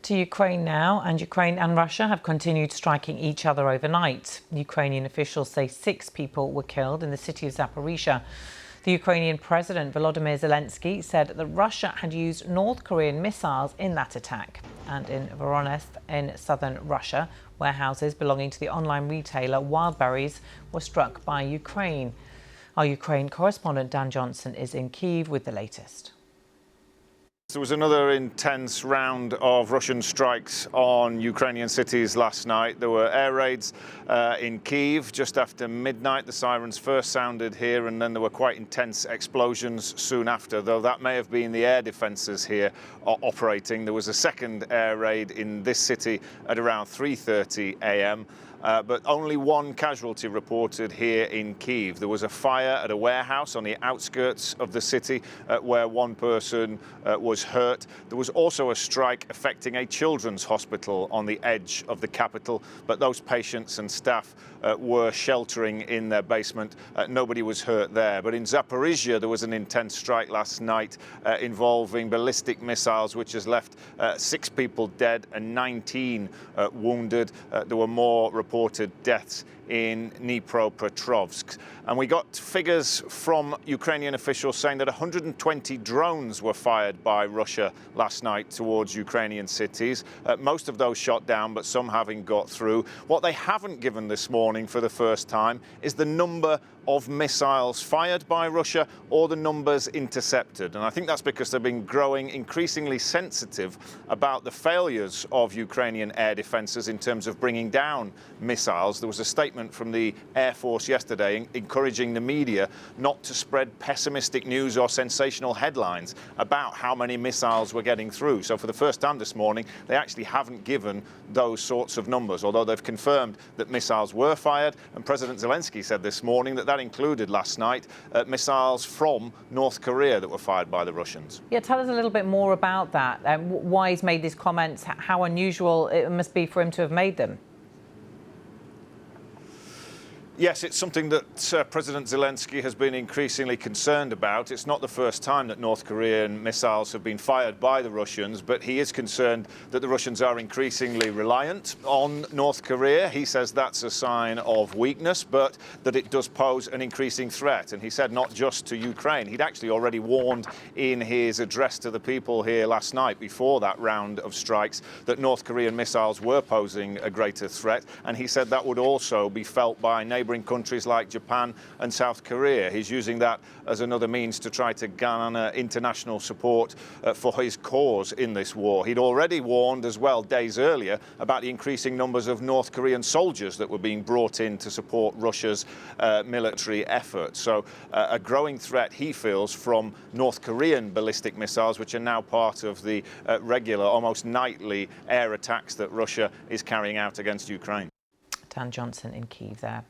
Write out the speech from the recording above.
To Ukraine now, and Ukraine and Russia have continued striking each other overnight. Ukrainian officials say 6 people were killed in the city of Zaporizhzhia. The Ukrainian President Volodymyr Zelensky said that Russia had used North Korean missiles in that attack. And in Voronezh, in southern Russia, warehouses belonging to the online retailer Wildberries were struck by Ukraine. Our Ukraine correspondent Dan Johnson is in Kyiv with the latest. There was another intense round of Russian strikes on Ukrainian cities last night. There were air raids in Kyiv just after midnight. The sirens first sounded here, and then there were quite intense explosions soon after, though that may have been the air defences here operating. There was a second air raid in this city at around 3:30 a.m. But only one casualty reported here in Kyiv. There was a fire at a warehouse on the outskirts of the city where one person was hurt. There was also a strike affecting a children's hospital on the edge of the capital, but those patients and staff were sheltering in their basement. Nobody was hurt there. But in Zaporizhzhia, there was an intense strike last night involving ballistic missiles, which has left 6 people dead and 19 wounded. There were more reported deaths in Dnipropetrovsk. And we got figures from Ukrainian officials saying that 120 drones were fired by Russia last night towards Ukrainian cities. Most of those shot down, but some having got through. What they haven't given this morning for the first time is the number of missiles fired by Russia or the numbers intercepted. And I think that's because they've been growing increasingly sensitive about the failures of Ukrainian air defences in terms of bringing down missiles. There was a statement from the Air Force yesterday encouraging the media not to spread pessimistic news or sensational headlines about how many missiles were getting through. So for the first time this morning, they actually haven't given those sorts of numbers, although they've confirmed that missiles were fired. And President Zelensky said this morning that that included last night missiles from North Korea that were fired by the Russians. Yeah, tell us a little bit more about that. Why he's made these comments, how unusual it must be for him to have made them. Yes, it's something that President Zelensky has been increasingly concerned about. It's not the first time that North Korean missiles have been fired by the Russians, but he is concerned that the Russians are increasingly reliant on North Korea. He says that's a sign of weakness, but that it does pose an increasing threat. And he said not just to Ukraine. He'd actually already warned in his address to the people here last night before that round of strikes that North Korean missiles were posing a greater threat. And he said that would also be felt by neighbouring countries like Japan and South Korea. He's using that as another means to try to garner international support for his cause in this war. He'd already warned as well days earlier about the increasing numbers of North Korean soldiers that were being brought in to support Russia's military effort. So a growing threat he feels from North Korean ballistic missiles, which are now part of the regular, almost nightly air attacks that Russia is carrying out against Ukraine. Dan Johnson in Kyiv there.